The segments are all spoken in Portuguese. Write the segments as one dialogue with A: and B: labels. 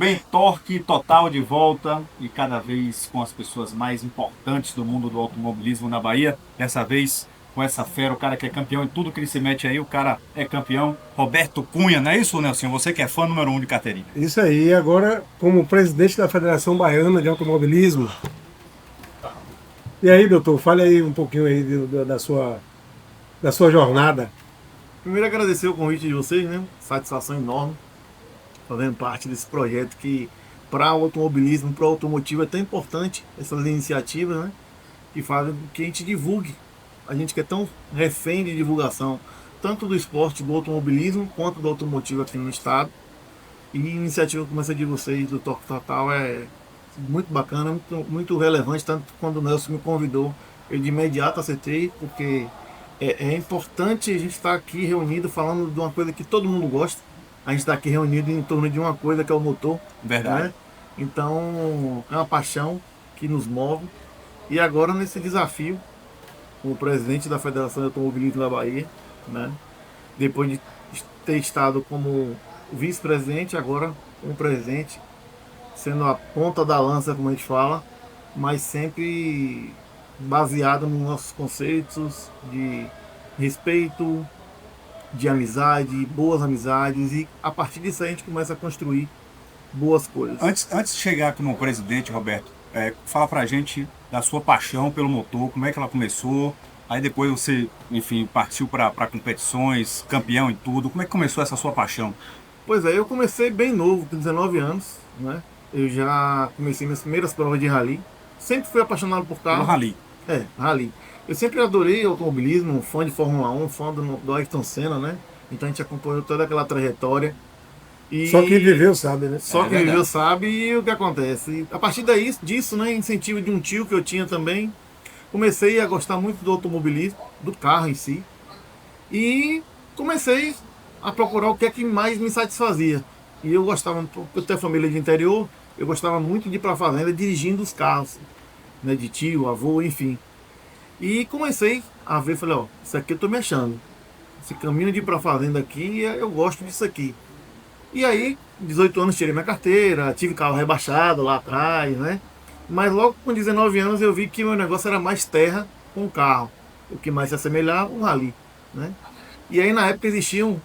A: bem? Torque Total de volta e cada vez com as pessoas mais importantes do mundo do automobilismo na Bahia. Dessa vez com essa fera, o cara que é campeão em tudo que ele se mete aí, o cara é campeão. Roberto Cunha, não é isso, Nelson? Você que é fã número um de Caterina.
B: Isso aí, agora como presidente da Federação Baiana de Automobilismo. E aí, doutor, fale aí um pouquinho aí da sua jornada.
C: Primeiro agradecer o convite de vocês, né? Satisfação enorme fazendo parte desse projeto que para o automobilismo, para o automotivo é tão importante essas iniciativas, né? Que fazem com que a gente divulgue. A gente que é tão refém de divulgação, tanto do esporte, do automobilismo, quanto do automotivo aqui no estado. E a iniciativa como essa de vocês, do Torque Total, é muito bacana, muito relevante, tanto que quando o Nelson me convidou, eu de imediato aceitei, porque é importante a gente estar aqui reunido falando de uma coisa que todo mundo gosta. A gente está aqui reunido em torno de uma coisa que é o motor.
A: Verdade.
C: Né? Então é uma paixão que nos move. E agora nesse desafio, como presidente da Federação de Automobilismo da Bahia, né? Depois de ter estado como vice-presidente, agora como presidente, sendo a ponta da lança, como a gente fala, mas sempre baseado nos nossos conceitos de respeito, de amizade, boas amizades, e a partir disso a gente começa a construir boas coisas.
A: Antes de chegar como presidente, Roberto, fala pra gente da sua paixão pelo motor, como é que ela começou, aí depois você, enfim, partiu para competições, campeão em tudo, como é que começou essa sua paixão?
C: Pois é, eu comecei bem novo, com 19 anos, né? Eu já comecei minhas primeiras provas de rally. Sempre fui apaixonado por carro.
A: Pelo rally.
C: Rally. Eu sempre adorei automobilismo, fã de Fórmula 1, fã do Ayrton Senna, né? Então a gente acompanhou toda aquela trajetória. E
B: Só quem viveu sabe, né?
C: só quem
A: verdade.
C: viveu sabe e o que acontece. E a partir disso, né, incentivo de um tio que eu tinha também, comecei a gostar muito do automobilismo, do carro em si. E comecei a procurar o que é que mais me satisfazia. E eu gostava, por eu ter família de interior, eu gostava muito de ir para a fazenda dirigindo os carros, né, de tio, avô, enfim. E comecei a ver, falei, ó, isso aqui eu tô me achando. Esse caminho de ir para a fazenda aqui, eu gosto disso aqui. E aí, 18 anos tirei minha carteira, tive carro rebaixado lá atrás, né? Mas logo com 19 anos eu vi que o meu negócio era mais terra com carro. O que mais se assemelhava um rally, né? E aí na época existiam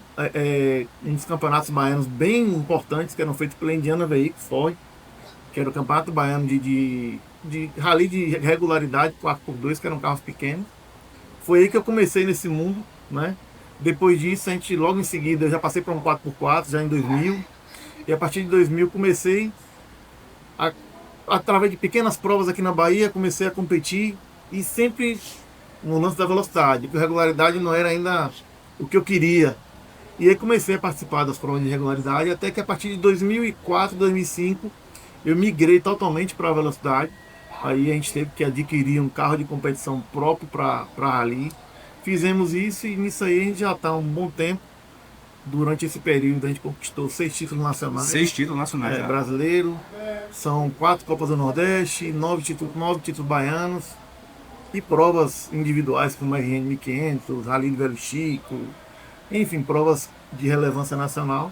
C: uns campeonatos baianos bem importantes que eram feitos pela Indiana Veículos Ford, que era o Campeonato Baiano de rally de regularidade 4x2, que eram carros pequenos. Foi aí que eu comecei nesse mundo, né? Depois disso, a gente logo em seguida, eu já passei para um 4x4, já em 2000. E a partir de 2000 comecei, a, através de pequenas provas aqui na Bahia, comecei a competir. E sempre no lance da velocidade, porque a regularidade não era ainda o que eu queria. E aí comecei a participar das provas de regularidade, até que a partir de 2004, 2005, eu migrei totalmente para a velocidade. Aí a gente teve que adquirir um carro de competição próprio para rally. Fizemos isso e nisso aí a gente já está há um bom tempo. Durante esse período a gente conquistou 6 títulos nacionais.
A: 6 títulos nacionais.
C: Brasileiro. São 4 Copas do Nordeste, 9 títulos baianos. E provas individuais como RN 1500, Rally de Velho Chico. Enfim, provas de relevância nacional.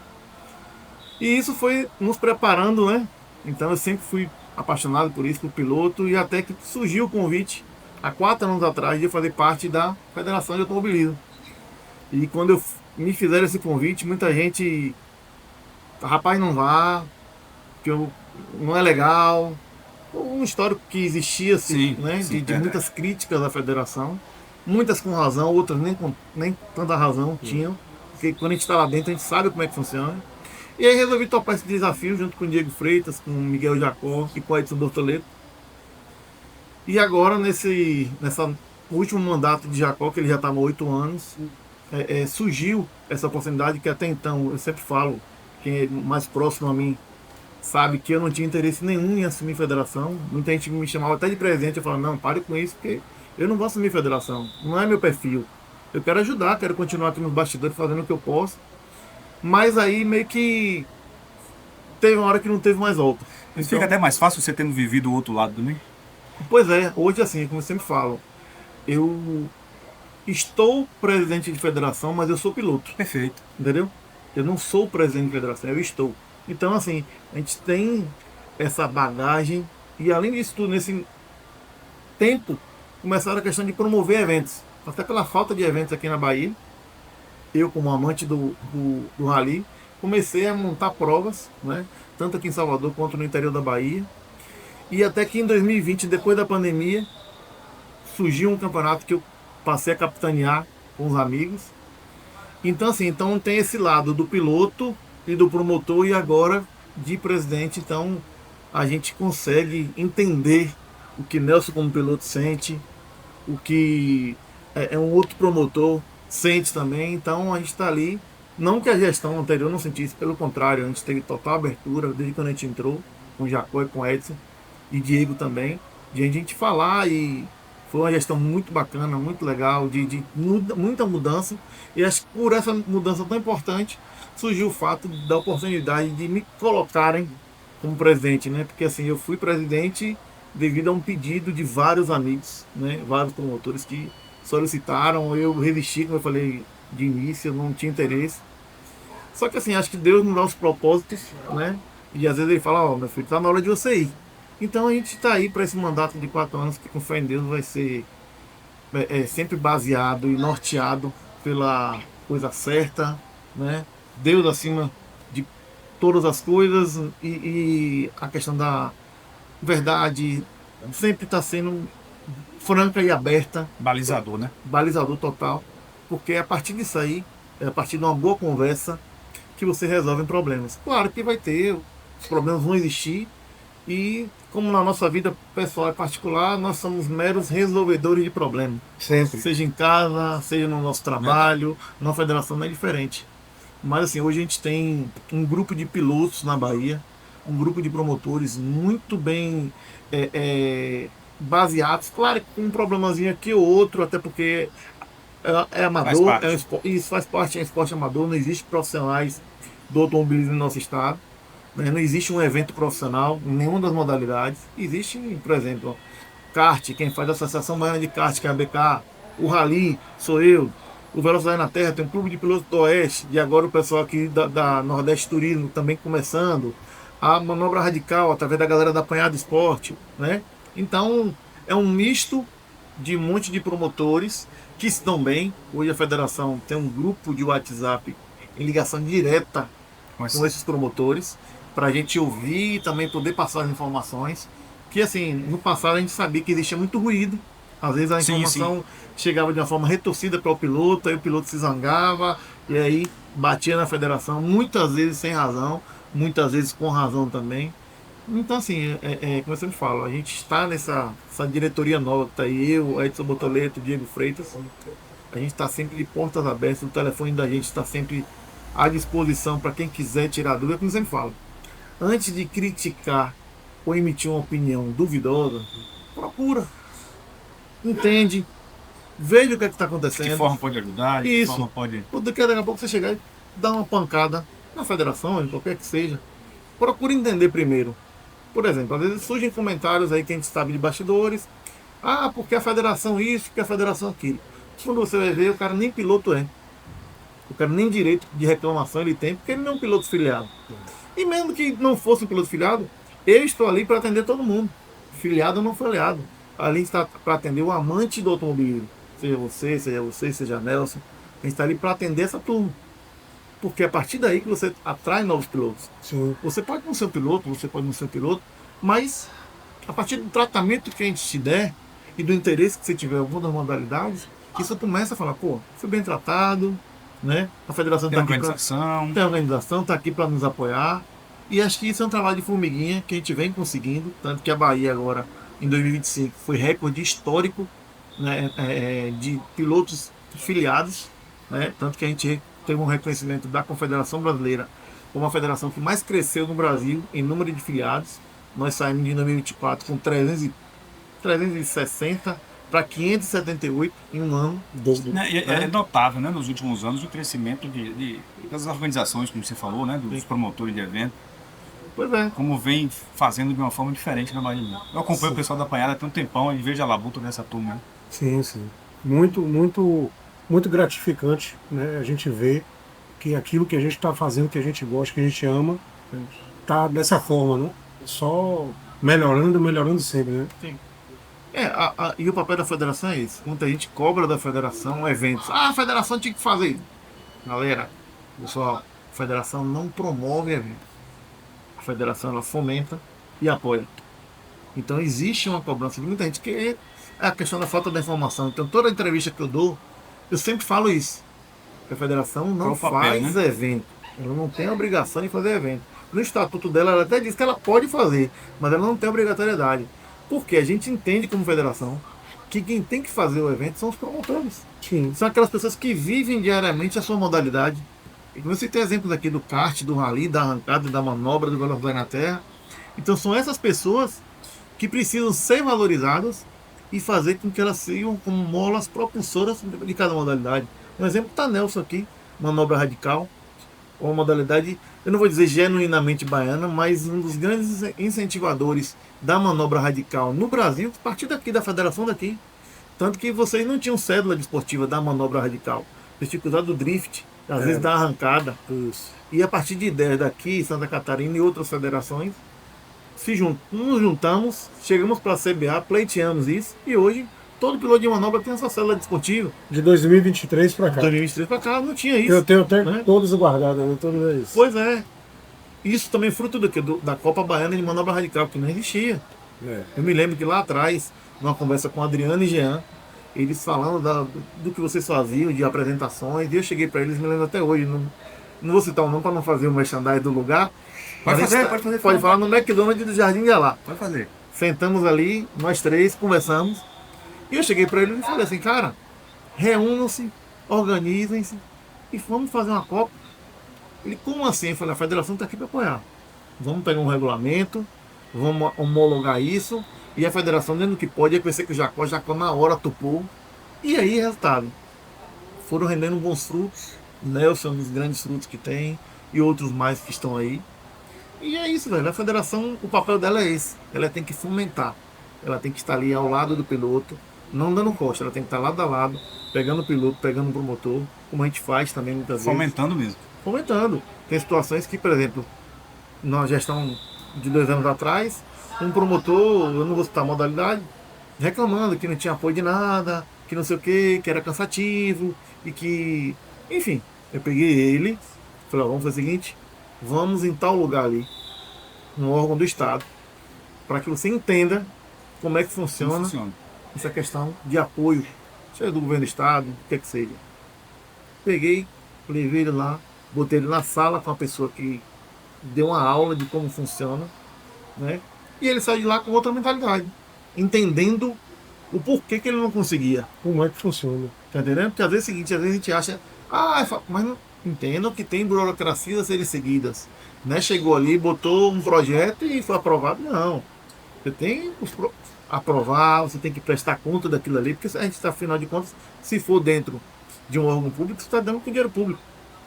C: E isso foi nos preparando, né? Então eu sempre fui apaixonado por isso, por piloto, e até que surgiu o convite, há 4 anos atrás, de fazer parte da Federação de Automobilismo. E quando me fizeram esse convite, muita gente, rapaz, não vá, que não é legal. Um histórico que existia, assim,
A: Sim,
C: né?
A: sim,
C: De muitas críticas à federação, muitas com razão, outras nem tanta razão tinham, porque quando a gente está lá dentro a gente sabe como é que funciona. E aí resolvi topar esse desafio junto com o Diego Freitas, com o Miguel Jacó e com o Edson Bortoleto. E agora, nessa último mandato de Jacó, que ele já estava há 8 anos, surgiu essa oportunidade que até então, eu sempre falo, quem é mais próximo a mim sabe que eu não tinha interesse nenhum em assumir federação. Muita gente me chamava até de presidente, eu falava, não, pare com isso, porque eu não vou assumir federação, não é meu perfil. Eu quero ajudar, quero continuar aqui nos bastidores fazendo o que eu posso. Mas aí meio que teve uma hora que não teve mais volta.
A: Mas fica até mais fácil você tendo vivido o outro lado também.
C: Pois é, hoje assim, como eu sempre falo, eu estou presidente de federação, mas eu sou piloto,
A: Perfeito.
C: entendeu? Eu não sou presidente de federação, eu estou. Então, assim, a gente tem essa bagagem e, além disso tudo, nesse tempo, começaram a questão de promover eventos. Até pela falta de eventos aqui na Bahia, eu, como amante do rally, comecei a montar provas, né? Tanto aqui em Salvador quanto no interior da Bahia. E até que em 2020, depois da pandemia, surgiu um campeonato que eu passei a capitanear com os amigos. Então, assim, então tem esse lado do piloto e do promotor e agora de presidente. Então, a gente consegue entender o que Nelson como piloto sente, o que é um outro promotor sente também. Então, a gente está ali. Não que a gestão anterior não sentisse, pelo contrário, a gente teve total abertura desde quando a gente entrou, com o Jacó e com o Edson, e Diego também, de a gente falar, e foi uma gestão muito bacana, muito legal, muita mudança. E acho que por essa mudança tão importante surgiu o fato da oportunidade de me colocarem como presidente, né? Porque assim, eu fui presidente devido a um pedido de vários amigos, né? Vários promotores que solicitaram, eu resisti, como eu falei de início, eu não tinha interesse. Só que assim, acho que Deus nos dá os propósitos, né? E às vezes ele fala, ó, meu filho, tá na hora de você ir. Então a gente está aí para esse mandato de 4 anos que com fé em Deus vai ser sempre baseado e norteado pela coisa certa, né? Deus acima de todas as coisas e a questão da verdade sempre está sendo franca e aberta,
A: Balizador, né?
C: balizador total, porque é a partir disso aí, é a partir de uma boa conversa que você resolve problemas. Claro que vai ter, os problemas vão existir, e como na nossa vida pessoal e particular, nós somos meros resolvedores de problemas.
B: Sempre.
C: Seja em casa, seja no nosso trabalho, na federação não é diferente. Mas assim, hoje a gente tem um grupo de pilotos na Bahia, um grupo de promotores muito bem baseados, claro, com um problemazinho aqui ou outro, até porque é amador, isso faz parte, é esporte amador, não existe profissionais do automobilismo no nosso estado. Não existe um evento profissional em nenhuma das modalidades. Existe, por exemplo, kart, quem faz a Associação Baiana de Kart, que é a BK, o Rally, sou eu, o Velocidade na Terra, tem um clube de pilotos do Oeste, e agora o pessoal aqui da Nordeste Turismo também começando, a Manobra Radical, através da galera da Apanhado Esporte, né? Então, é um misto de um monte de promotores que estão bem. Hoje a federação tem um grupo de WhatsApp em ligação direta com esses promotores, para a gente ouvir e também poder passar as informações. Que assim, no passado a gente sabia que existia muito ruído. Às vezes a informação chegava de uma forma retorcida para o piloto, aí o piloto se zangava e aí batia na federação, muitas vezes sem razão, muitas vezes com razão também. Então assim, como eu sempre falo, a gente está nessa diretoria nova que está aí, eu, Edson Botoleto, Diego Freitas, a gente está sempre de portas abertas, o telefone da gente está sempre à disposição para quem quiser tirar dúvida, como eu sempre falo. Antes de criticar ou emitir uma opinião duvidosa, procura, entende, veja o que está acontecendo.
A: De que forma pode ajudar, de
C: isso.
A: Que forma pode...
C: Porque daqui a pouco você chegar e dar uma pancada na federação, em qualquer que seja. Procure entender primeiro. Por exemplo, às vezes surgem comentários aí que a gente sabe de bastidores. Ah, porque a federação isso, porque a federação aquilo. Quando você vai ver, o cara nem piloto é. O cara nem direito de reclamação ele tem, porque ele não é um piloto filiado. E mesmo que não fosse um piloto filiado, eu estou ali para atender todo mundo. Filiado ou não filiado. Ali está para atender o amante do automobilismo. Seja você, seja Nelson. A gente está ali para atender essa turma. Porque é a partir daí que você atrai novos pilotos.
B: Sim.
C: Você pode não ser um piloto, você pode não ser um piloto, mas a partir do tratamento que a gente te der e do interesse que você tiver em alguma das modalidades, isso começa a falar, pô, fui bem tratado, né? A federação
A: tem
C: está aqui
A: tem
C: organização, está aqui para nos apoiar. E acho que isso é um trabalho de formiguinha que a gente vem conseguindo, tanto que a Bahia agora, em 2025, foi recorde histórico, né, de pilotos filiados, né? Tanto que a gente teve um reconhecimento da Confederação Brasileira como a federação que mais cresceu no Brasil em número de filiados. Nós saímos de 2024 com 360 para 578 em um ano.
A: É notável, né, nos últimos anos o crescimento das organizações, como você falou, né, dos promotores de evento.
C: Pois é.
A: Como vem fazendo de uma forma diferente na Bahia. Eu acompanho o pessoal da Apanhada tem um tempão e vejo a labuta dessa turma. Né?
B: Sim, sim. Muito, muito, muito gratificante, né? A gente vê que aquilo que a gente está fazendo, que a gente gosta, que a gente ama, tá dessa forma, né? Só melhorando, melhorando sempre, né?
C: Sim. E o papel da federação é esse. Muita gente cobra da federação eventos. Ah, a federação tinha que fazer isso. Galera, pessoal, a federação não promove eventos. A federação ela fomenta e apoia. Então existe uma cobrança de muita gente que é a questão da falta da informação. Então toda entrevista que eu dou, eu sempre falo isso. Que a federação não
A: Qual o papel,
C: faz
A: né?
C: evento. Ela não tem a obrigação de fazer evento. No estatuto dela, ela até diz que ela pode fazer, mas ela não tem obrigatoriedade. Porque a gente entende como federação que quem tem que fazer o evento são os promotores.
B: Sim.
C: São aquelas pessoas que vivem diariamente a sua modalidade. E você tem exemplos aqui do kart, do rally, da arrancada, da manobra, do velocidade na terra. Então são essas pessoas que precisam ser valorizadas e fazer com que elas sejam como molas propulsoras de cada modalidade. Um exemplo está Nelson aqui, manobra radical, uma modalidade, eu não vou dizer genuinamente baiana, mas um dos grandes incentivadores da manobra radical no Brasil, a partir daqui, da federação daqui. Tanto que vocês não tinham cédula desportiva da manobra radical. Vocês tinham que usar do drift, às vezes da arrancada.
B: Isso.
C: E a partir de ideias daqui, Santa Catarina e outras federações, nos juntamos, chegamos para a CBA, pleiteamos isso, e hoje todo piloto de manobra tem essa célula desportiva.
B: De 2023 para cá.
C: 2023 para cá não tinha isso.
B: Eu tenho até
C: né?
B: todos guardados, né? Todos eles.
C: Pois é. Isso também é fruto do quê? Da Copa Baiana de Manobra Radical, que não existia.
B: É.
C: Eu me lembro que lá atrás, numa conversa com Adriano e Jean, eles falando do que vocês faziam, de apresentações, e eu cheguei para eles, me lembro até hoje, não vou citar o nome para não fazer o merchandising do lugar.
A: Pode
C: mas
A: fazer, pode fazer.
C: Pode falar no McDonald's do Jardim de Alá.
A: Pode fazer.
C: Sentamos ali, nós três, conversamos, e eu cheguei para ele e falei assim, cara, reúnam-se, organizem-se e vamos fazer uma Copa. Ele, como assim? Eu falei, a federação está aqui para apoiar. Vamos pegar um regulamento, vamos homologar isso, e a federação, dentro do que pode, reconhecer que o Jacó na hora topou. E aí, resultado. Foram rendendo bons frutos. Nelson é um dos grandes frutos que tem, e outros mais que estão aí. E é isso, velho. A federação, o papel dela é esse. Ela tem que fomentar. Ela tem que estar ali ao lado do piloto, não dando costa. Ela tem que estar lado a lado, pegando o piloto, pegando o promotor, como a gente faz também muitas vezes.
A: Fomentando mesmo.
C: Fomentando. Tem situações que, por exemplo, na gestão de 2 anos atrás, um promotor, eu não vou citar a modalidade, reclamando que não tinha apoio de nada, que não sei o que era cansativo, e que... Enfim, eu peguei ele, falei, ó, vamos fazer o seguinte, vamos em tal lugar ali, no órgão do Estado, para que você entenda como é que
A: Como
C: funciona
A: funciona.
C: essa questão de apoio, seja do governo do Estado, o que é que seja. Peguei, levei ele lá, botei ele na sala com a pessoa que deu uma aula de como funciona, né? E ele saiu de lá com outra mentalidade, entendendo o porquê que ele não conseguia.
B: Como é que funciona?
C: Tá entendendo? Porque às vezes é o seguinte, às vezes a gente acha, mas não entendam que tem burocracias a serem seguidas. Né? Chegou ali, botou um projeto e foi aprovado. Não. Você tem que aprovar, você tem que prestar conta daquilo ali, porque a gente está, afinal de contas, se for dentro de um órgão público, você está dando com dinheiro público.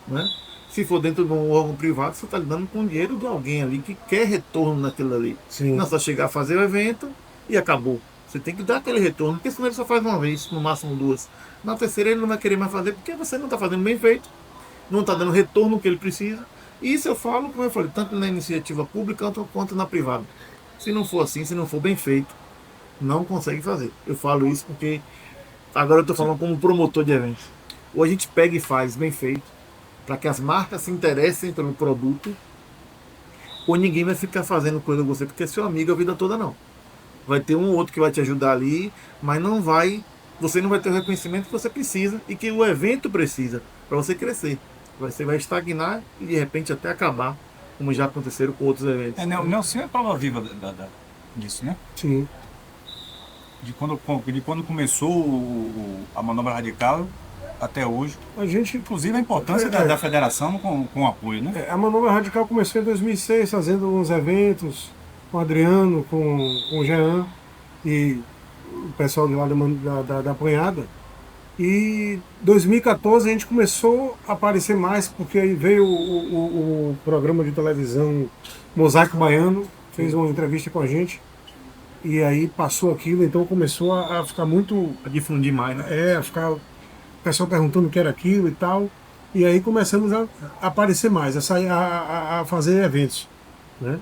C: Né? Se for dentro de um órgão privado, você está dando com dinheiro de alguém ali que quer retorno naquilo ali.
B: Sim.
C: Não é só chegar a fazer o evento e acabou. Você tem que dar aquele retorno, porque senão ele só faz uma vez, no máximo 2. Na terceira ele não vai querer mais fazer, porque você não está fazendo bem feito, não está dando retorno que ele precisa. E isso eu falo, como eu falei, tanto na iniciativa pública quanto na privada. Se não for assim, se não for bem feito, não consegue fazer. Eu falo isso porque agora eu estou falando como promotor de eventos. Ou a gente pega e faz bem feito, para que as marcas se interessem pelo produto, ou ninguém vai ficar fazendo coisa com você, porque é seu amigo a vida toda não. Vai ter um ou outro que vai te ajudar ali, mas você não vai ter o reconhecimento que você precisa e que o evento precisa para você crescer. Você vai estagnar e de repente até acabar, como já aconteceram com outros eventos.
A: O Nelson é prova viva disso, né?
B: Sim.
A: De quando começou a manobra radical até hoje.
B: A gente,
A: Inclusive a importância da federação com o apoio, né?
B: a Manobra Radical começou em 2006, fazendo uns eventos com o Adriano, com o Jean e o pessoal de lá da Apanhada. E em 2014 a gente começou a aparecer mais, porque aí veio o programa de televisão Mosaico Baiano, fez uma entrevista com a gente, e aí passou aquilo, então começou a ficar muito...
C: A difundir mais, né?
B: a ficar o pessoal perguntando o que era aquilo e tal. E aí começamos a aparecer mais, a sair, a fazer eventos, né?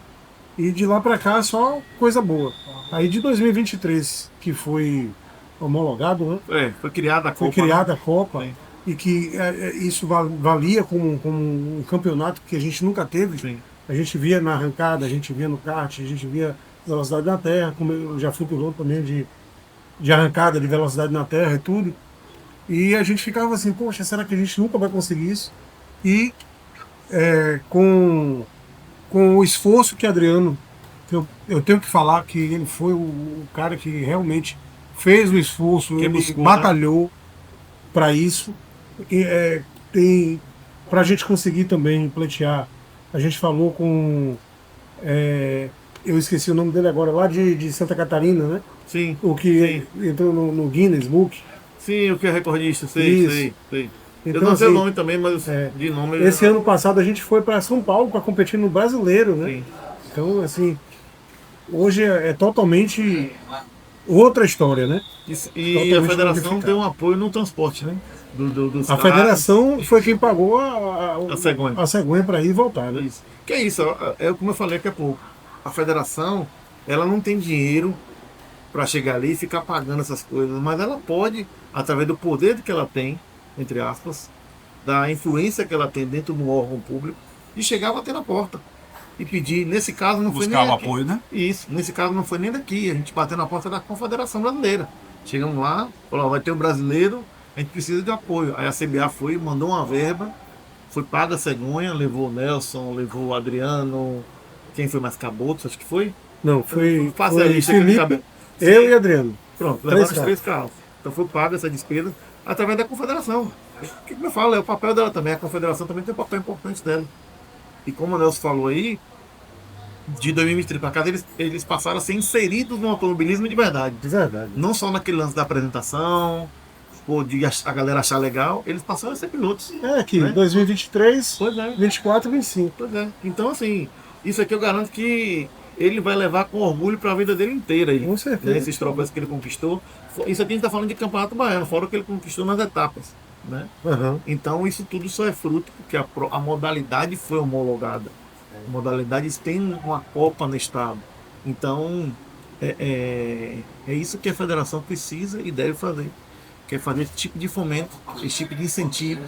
B: E de lá para cá só coisa boa. Aí de 2023, que foi homologado, né?
C: Foi criada a
B: Foi
C: Copa,
B: criada
C: né?
B: a Copa,
C: Sim,
B: e que isso valia como um campeonato que a gente nunca teve.
C: sim.
B: A gente via na arrancada, a gente via no kart, a gente via velocidade na terra, como eu já fui piloto também de arrancada, de velocidade na terra e tudo. E a gente ficava assim, poxa, será que a gente nunca vai conseguir isso? E com o esforço que Adriano, eu tenho que falar que ele foi o cara que realmente fez o esforço,
C: Que
B: ele
C: buscou, né?
B: batalhou para isso. E, tem para a gente conseguir também pleitear. A gente falou com. Eu esqueci o nome dele agora, lá de Santa Catarina, né?
C: Sim,
B: O que
C: sim.
B: entrou no Guinness Book.
C: Sim, o que é recordista, sei,
B: Isso.
C: sei, sei. Eu
B: Então,
C: não sei o
B: assim,
C: nome também, mas de nome eu
B: esse
C: já...
B: ano passado a gente foi para São Paulo para competir no Brasileiro, né?
C: Sim.
B: Então, assim, hoje é totalmente outra história, né?
C: E a
B: Totalmente
C: federação
B: modificada.
C: deu um apoio no transporte, né? Dos
B: A
C: carros,
B: federação foi quem pagou
C: a cegonha.
B: a cegonha para ir e voltar, né?
C: Isso. Que é isso, ó, é como eu falei daqui a pouco. A federação, ela não tem dinheiro para chegar ali e ficar pagando essas coisas, mas ela pode, através do poder que ela tem, entre aspas, da influência que ela tem dentro do órgão público, de chegar a bater na porta e pedir. Nesse caso não foi
A: Buscar
C: nem
A: o
C: aqui.
A: apoio, né?
C: Isso, nesse caso não foi nem daqui, a gente bateu na porta da Confederação Brasileira. Chegamos lá, falou, ó, vai ter um brasileiro, a gente precisa de apoio. Aí a CBA foi, mandou uma verba, foi paga a cegonha, levou o Nelson, levou o Adriano, quem foi mais Cabotos, acho que foi?
B: Não,
C: Faça a
B: foi
C: lista aqui de
B: Felipe,
C: cabeça.
B: eu
C: Sim,
B: e Adriano.
C: pronto,
B: Três
C: levaram os
B: carros.
C: 3 carros. Então foi paga essa despesa através da Confederação. O que eu falo? É o papel dela também. A Confederação também tem um papel importante dela. E como o Nelson falou aí, de 2023 para cá, eles passaram a ser inseridos no automobilismo de verdade.
B: De verdade.
C: Não só naquele lance da apresentação, ou de a galera achar legal, eles passaram a ser pilotos.
B: É que
C: Né?
B: 2023,
C: Pois é.
B: 24 e 25.
C: Pois é. Então, assim, isso aqui eu garanto que ele vai levar com orgulho para a vida dele inteira. Aí,
B: Com certeza.
C: né? Esses troféus que ele conquistou. Isso aqui a gente está falando de Campeonato Baiano, fora o que ele conquistou nas etapas. Né?
B: Aham.
C: Então, isso tudo só é fruto porque a modalidade foi homologada. A modalidade tem uma Copa no estado. Então, é isso que a federação precisa e deve fazer. Que é fazer esse tipo de fomento, esse tipo de incentivo.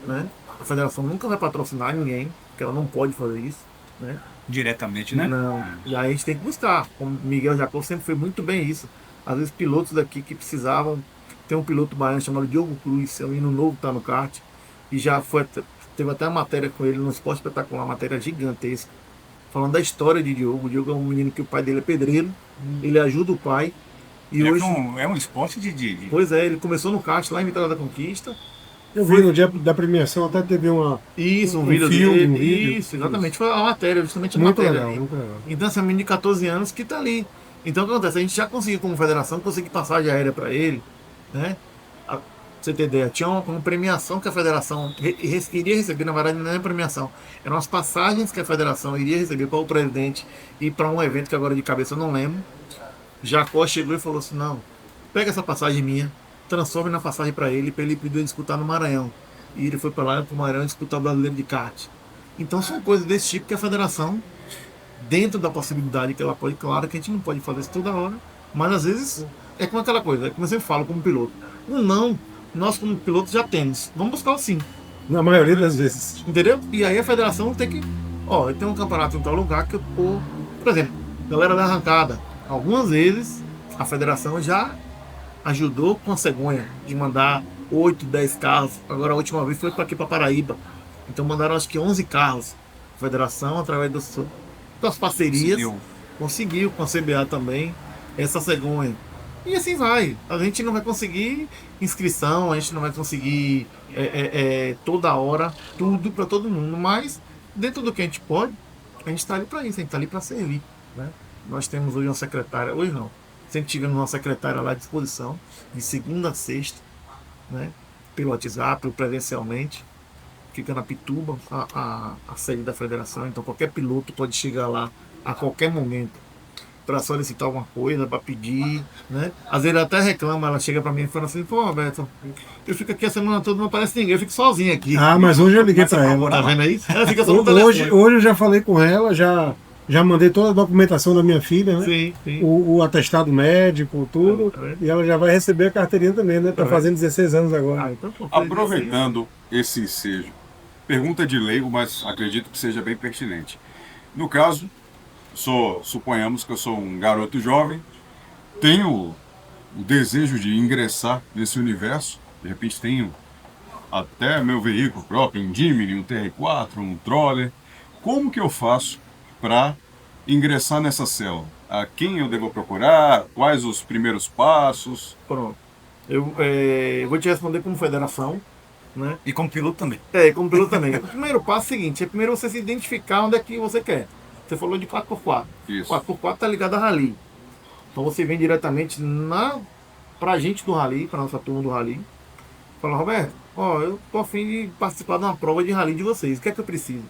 C: Né? A federação nunca vai patrocinar ninguém, porque ela não pode fazer isso. Né?
A: Diretamente, né?
C: Não. E aí a gente tem que buscar. Como Miguel Jacó sempre foi muito bem isso. Às vezes pilotos daqui que precisavam. Tem um piloto baiano chamado Diogo Cruz, é um menino novo que está no kart. E já foi, teve até uma matéria com ele no Esporte Espetacular, uma matéria gigantesca. Falando da história de Diogo. O Diogo é um menino que o pai dele é pedreiro. Ele ajuda o pai. E hoje.
A: É um esporte
C: Pois é, ele começou no kart lá em Vitória da Conquista.
B: Eu vi no dia da premiação, até teve
C: Isso, um
B: um
C: vídeo
B: filme,
C: dele.
B: um vídeo.
C: Isso, exatamente. Foi a matéria, justamente a
B: Muito
C: matéria.
B: legal,
C: ali.
B: muito legal.
C: Então, esse é um menino de 14 anos que está ali. Então, o que acontece? A gente já conseguiu, como federação, conseguir passagem aérea para ele. Né? Pra você ter ideia, tinha uma premiação que a federação iria receber, na verdade, não é premiação. Eram as passagens que a federação iria receber para o presidente e para um evento que agora de cabeça eu não lembro. Jacó chegou e falou assim: não, pega essa passagem minha, transforme na passagem para ele poder disputar no Maranhão. E ele foi para lá, para o Maranhão, disputar o brasileiro de kart. Então são coisas desse tipo que a federação, dentro da possibilidade que ela pode, claro que a gente não pode fazer isso toda hora, mas às vezes é como aquela coisa, é como eu sempre falo como piloto. Não, nós como pilotos já temos, vamos buscar o sim,
B: Na maioria das vezes.
C: entendeu? E aí a federação tem que, ó, eu tenho um campeonato em tal lugar que eu por exemplo, galera da arrancada, algumas vezes a federação já ajudou com a cegonha de mandar 8, 10 carros. Agora a última vez foi para aqui para Paraíba. Então mandaram acho que 11 carros. A federação, através das parcerias, conseguiu com a CBA também essa cegonha. E assim vai. A gente não vai conseguir inscrição, a gente não vai conseguir toda hora, tudo para todo mundo. Mas dentro do que a gente pode, a gente está ali para isso, a gente está ali para servir. Né? Nós temos hoje uma secretária, hoje não. Sempre tivemos uma secretária lá à disposição, de segunda a sexta, né? Pelo WhatsApp, ou presencialmente. Fica na Pituba, a sede da federação. Então qualquer piloto pode chegar lá a qualquer momento para solicitar alguma coisa, para pedir, né? Às vezes ela até reclama, ela chega para mim e fala assim, pô, Roberto, eu fico aqui a semana toda, não aparece ninguém, eu fico sozinho aqui.
B: Ah, mas hoje eu liguei para ela.
C: Tá vendo aí? Ela fica só no telefone.
B: Hoje eu já falei com ela, já mandei toda a documentação da minha filha, né?
C: Sim, sim.
B: O atestado médico, tudo. E ela já vai receber a carteirinha também, né? Tá fazendo 16 anos agora.
C: Ah, então, pô,
D: Aproveitando esse ensejo, pergunta de leigo, mas acredito que seja bem pertinente. No caso, suponhamos que eu sou um garoto jovem, tenho o desejo de ingressar nesse universo, de repente tenho até meu veículo próprio, um Jimny, um TR4, um Troller. Como que eu faço para ingressar nessa célula? A quem eu devo procurar? Quais os primeiros passos?
C: Pronto. Eu vou te responder como federação, né?
A: E como piloto também.
C: Como piloto também. O primeiro passo é o seguinte, é primeiro você se identificar onde é que você quer. Você falou de 4x4.
D: Isso.
C: 4x4 tá ligado a rally. Então você vem diretamente pra gente do rally, pra nossa turma do rally. Fala, Roberto, eu tô a fim de participar de uma prova de rally de vocês. O que é que eu preciso?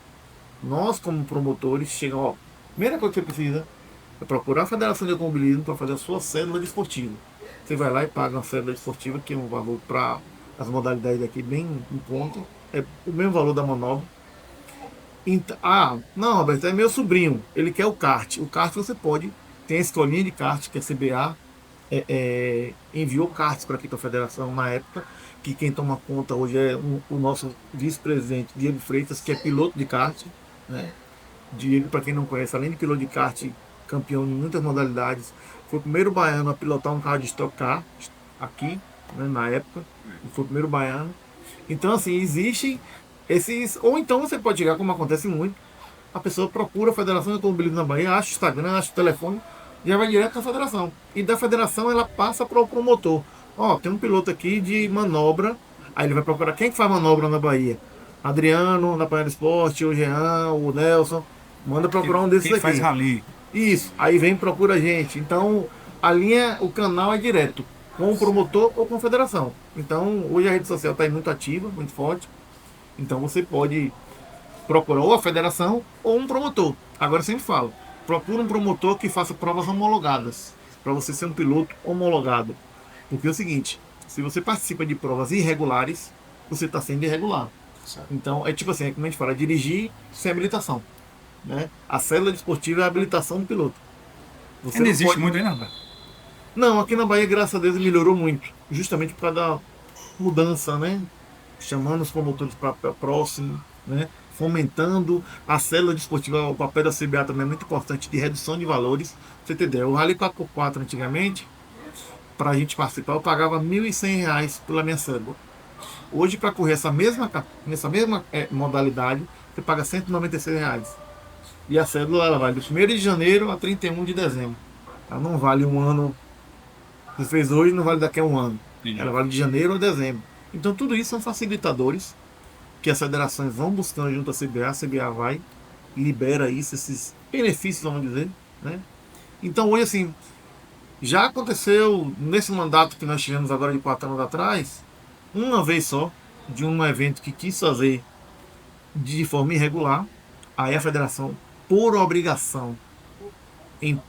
C: Nós, como promotores, chegam, primeira coisa que você precisa é procurar a Federação de Automobilismo para fazer a sua cédula desportiva. Você vai lá e paga uma cédula desportiva, que é um valor para as modalidades aqui bem em conta. É o mesmo valor da manobra. Não, Roberto, é meu sobrinho. Ele quer o kart. O kart você pode. Tem a escolinha de kart, que é a CBA. Enviou karts para aqui para a federação na época. Que quem toma conta hoje é o nosso vice-presidente, Diego Freitas, que é piloto de kart. Né? Diego, para quem não conhece, além de piloto de kart, campeão em muitas modalidades, foi o primeiro baiano a pilotar um carro de Stock Car aqui, né, na época. Foi o primeiro baiano. Então, assim, existem esses. Ou então você pode chegar, como acontece muito, a pessoa procura a Federação de Automobilismo na Bahia, acha o Instagram, acha o telefone, já vai direto na federação. E da federação ela passa para o promotor. Tem um piloto aqui de manobra. Aí ele vai procurar quem que faz manobra na Bahia. Adriano, na Bahia do Esporte, o Jean, o Nelson. Manda procurar um desses
A: quem
C: aqui.
A: Faz rally.
C: Isso. Aí vem e procura a gente. Então, o canal é direto. Com o promotor ou com a federação. Então, hoje a rede social está muito ativa, muito forte. Então você pode procurar ou a federação ou um promotor. Agora eu sempre falo, procura um promotor que faça provas homologadas. Para você ser um piloto homologado. Porque é o seguinte, se você participa de provas irregulares, você está sendo irregular.
D: Certo.
C: Então, é tipo assim, como a gente fala, dirigir sem habilitação. Né? A cédula desportiva é a habilitação do piloto. Você
A: Ainda
C: não
A: existe
C: pode...
A: muito aí, não?
C: Não, aqui na Bahia, graças a Deus, melhorou muito. Justamente por causa da mudança, né? Chamando os promotores para próximo, né? Fomentando a célula desportiva. O papel da CBA também é muito importante, de redução de valores. Pra você entender, o Rally 4x4 antigamente, para a gente participar, eu pagava R$ 1.100 pela minha cédula. Hoje, para correr nessa mesma modalidade, você paga R$ 196. E a cédula ela vai do 1º de janeiro a 31 de dezembro. Ela não vale um ano. Você fez hoje, não vale daqui a um ano.
A: Entendi.
C: Ela vale de janeiro a dezembro. Então tudo isso são facilitadores que as federações vão buscando junto à CBA. A CBA vai e libera isso, esses benefícios, vamos dizer. Né? Então hoje, assim, já aconteceu nesse mandato que nós tivemos agora de 4 anos atrás, uma vez só, de um evento que quis fazer de forma irregular. Aí a federação, por obrigação,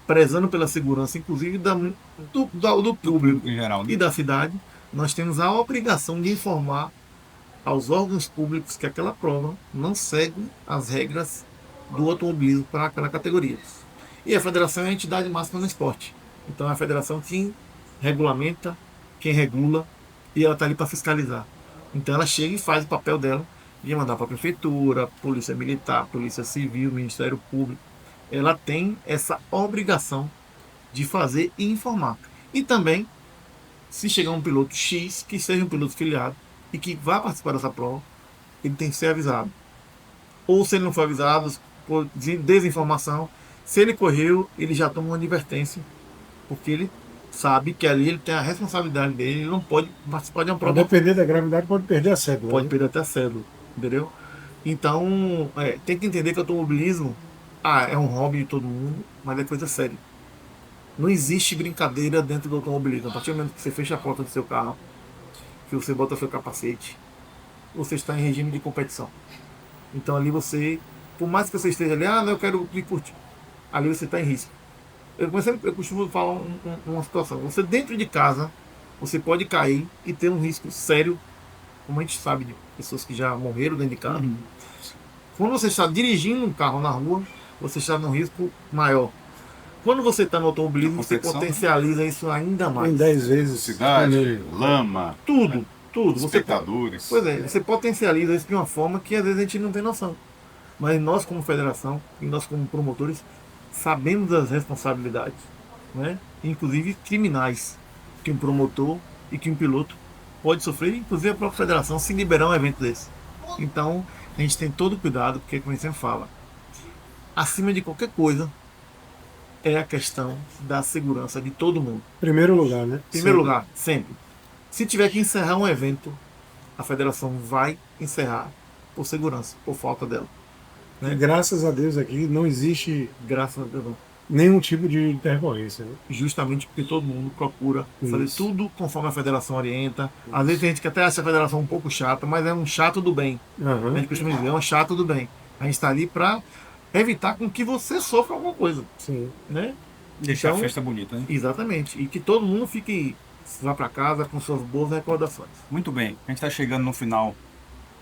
C: prezando pela segurança, inclusive do público
A: Em geral, né?
C: e da cidade, nós temos a obrigação de informar aos órgãos públicos que aquela prova não segue as regras do automobilismo para aquela categoria. E a federação é a entidade máxima no esporte. Então é a federação quem regulamenta, quem regula, e ela está ali para fiscalizar. Então ela chega e faz o papel dela de mandar para a prefeitura, polícia militar, polícia civil, Ministério Público. Ela tem essa obrigação de fazer e informar. E também, se chegar um piloto X, que seja um piloto filiado, e que vá participar dessa prova, ele tem que ser avisado. Ou se ele não for avisado, por desinformação, se ele correu, ele já toma uma advertência, porque ele sabe que ali ele tem a responsabilidade dele, ele não pode participar de uma prova.
B: A depender da gravidade, pode perder a cédula.
C: Pode
B: né?
C: perder até a cédula, entendeu? Então, tem que entender que o automobilismo é um hobby de todo mundo, mas é coisa séria. Não existe brincadeira dentro do automobilismo. A partir do momento que você fecha a porta do seu carro, que você bota seu capacete, você está em regime de competição. Então ali você, por mais que você esteja ali, não, eu quero me curtir, ali você está em risco. eu costumo falar uma situação. Você dentro de casa, você pode cair e ter um risco sério, como a gente sabe de pessoas que já morreram dentro de casa. Quando você está dirigindo um carro na rua, você está num risco maior. Quando você está no automobilismo, você
D: Competição,
C: potencializa isso ainda
B: Em
C: mais.
B: 10 vezes.
D: Cidade, lama,
C: Tudo, tudo.
D: espectadores.
C: Pois é, você potencializa isso de uma forma que às vezes a gente não tem noção. Mas nós como federação e nós como promotores sabemos das responsabilidades, né? Inclusive criminais, que um promotor e que um piloto pode sofrer, inclusive a própria federação se liberar um evento desse. Então a gente tem todo o cuidado, porque como a gente sempre fala, acima de qualquer coisa é a questão da segurança de todo mundo.
B: Primeiro lugar, né?
C: Em primeiro lugar, sempre. Se tiver que encerrar um evento, a federação vai encerrar por segurança, por falta dela.
B: E graças a Deus aqui não existe
C: Graças a Deus. Não.
B: nenhum tipo de intercorrência, né?
C: Justamente porque todo mundo procura fazer
B: Isso.
C: tudo conforme a federação orienta. Às vezes tem gente que até acha a federação um pouco chata, mas é um chato do bem. A
B: Aham.
C: gente costuma dizer, é um chato do bem. A gente está ali para evitar com que você sofra alguma coisa,
B: Sim.
C: né?
A: Deixar
C: Então,
A: a festa bonita, né?
C: Exatamente. E que todo mundo fique, vá para casa com suas boas recordações.
A: Muito bem. A gente está chegando no final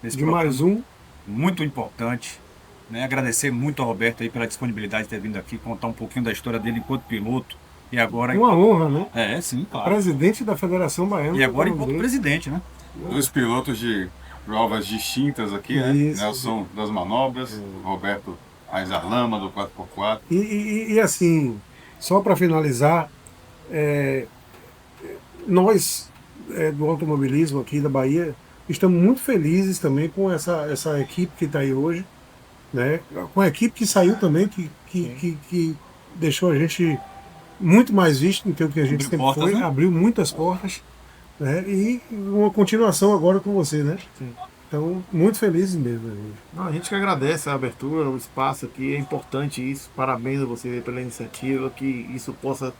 A: desse
B: De
A: programa.
B: mais um.
A: Muito importante. Né? Agradecer muito ao Roberto aí pela disponibilidade de ter vindo aqui contar um pouquinho da história dele enquanto piloto. E agora.
B: Uma honra, né?
A: É, sim, claro.
B: Presidente da Federação Baiana.
A: E agora
B: do
A: enquanto
B: Automobilismo.
A: presidente, né?
D: Dois pilotos de provas distintas aqui, né?
B: Isso.
D: Nelson das manobras, Roberto Aizar Lama do 4x4.
B: E assim, só para finalizar, nós do automobilismo aqui da Bahia estamos muito felizes também com essa equipe que está aí hoje, né? Com a equipe que saiu também, que deixou a gente muito mais visto do que o que a gente
A: Abriu
B: sempre
A: portas,
B: foi,
A: né?
B: abriu muitas portas, né? E uma continuação agora com você, né?
C: Sim.
B: Então, muito felizes mesmo. Gente.
C: Não, a gente que agradece a abertura, o espaço aqui, é importante isso. Parabéns a você pela iniciativa, que isso possa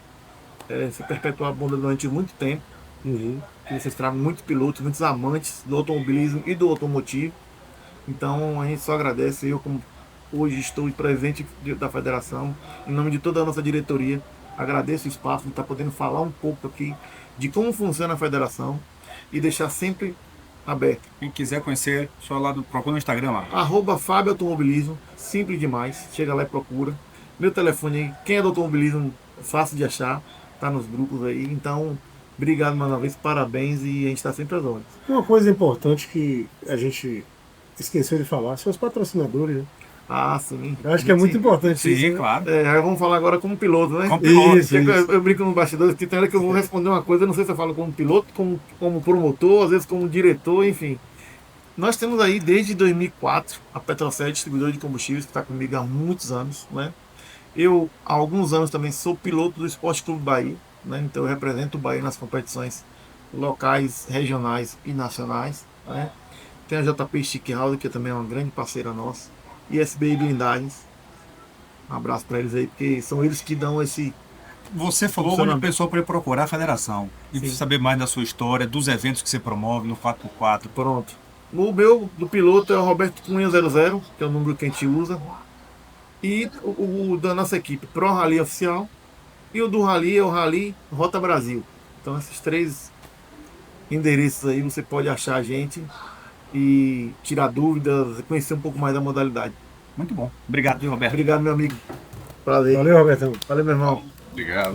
C: se perpetuar a banda durante muito tempo.
B: Uhum.
C: Que vocês tragam muitos pilotos, muitos amantes do automobilismo e do automotivo. Então a gente só agradece. Eu, como hoje estou presente da federação, em nome de toda a nossa diretoria, agradeço o espaço de estar podendo falar um pouco aqui de como funciona a federação e deixar sempre aberto.
A: Quem quiser conhecer, só lá procura no Instagram lá.
C: Fábio Automobilismo, simples demais, chega lá e procura. Meu telefone aí, quem é do automobilismo, fácil de achar, tá nos grupos aí. Então, obrigado mais uma vez, parabéns e a gente está sempre às ordens.
B: Uma coisa importante que a gente esqueceu de falar, são os patrocinadores, né?
C: Ah, sim.
B: Eu acho que é muito importante
A: Sim,
B: isso, né?
A: claro.
C: Aí vamos falar agora como piloto, né?
A: Como piloto.
B: Isso,
C: Eu,
B: isso.
C: eu brinco no bastidor que tem hora que eu vou responder uma coisa, eu não sei se eu falo como piloto, como promotor, às vezes como diretor, enfim. Nós temos aí desde 2004 a Petrocel, distribuidora de combustíveis, que está comigo há muitos anos, né? Eu, há alguns anos também sou piloto do Esporte Clube Bahia, né? Então eu represento o Bahia nas competições locais, regionais e nacionais, né? Tem a JP Stick House, que também é uma grande parceira nossa, e SBI Blindagens. Um abraço para eles aí, porque são eles que dão esse.
A: Você falou onde a pessoa pode procurar a federação e
C: Sim.
A: saber mais da sua história, dos eventos que você promove no 4x4.
C: Pronto. O meu do piloto é o Roberto Cunha 00, que é o número que a gente usa. E o da nossa equipe, Pro Rally Oficial. E o do Rally é o Rally Rota Brasil. Então esses três endereços aí você pode achar a gente e tirar dúvidas, conhecer um pouco mais da modalidade.
A: Muito bom. Obrigado, viu, Roberto?
C: Obrigado, meu amigo. Prazer.
B: Valeu, Robertão.
C: Valeu, meu irmão.
D: Obrigado.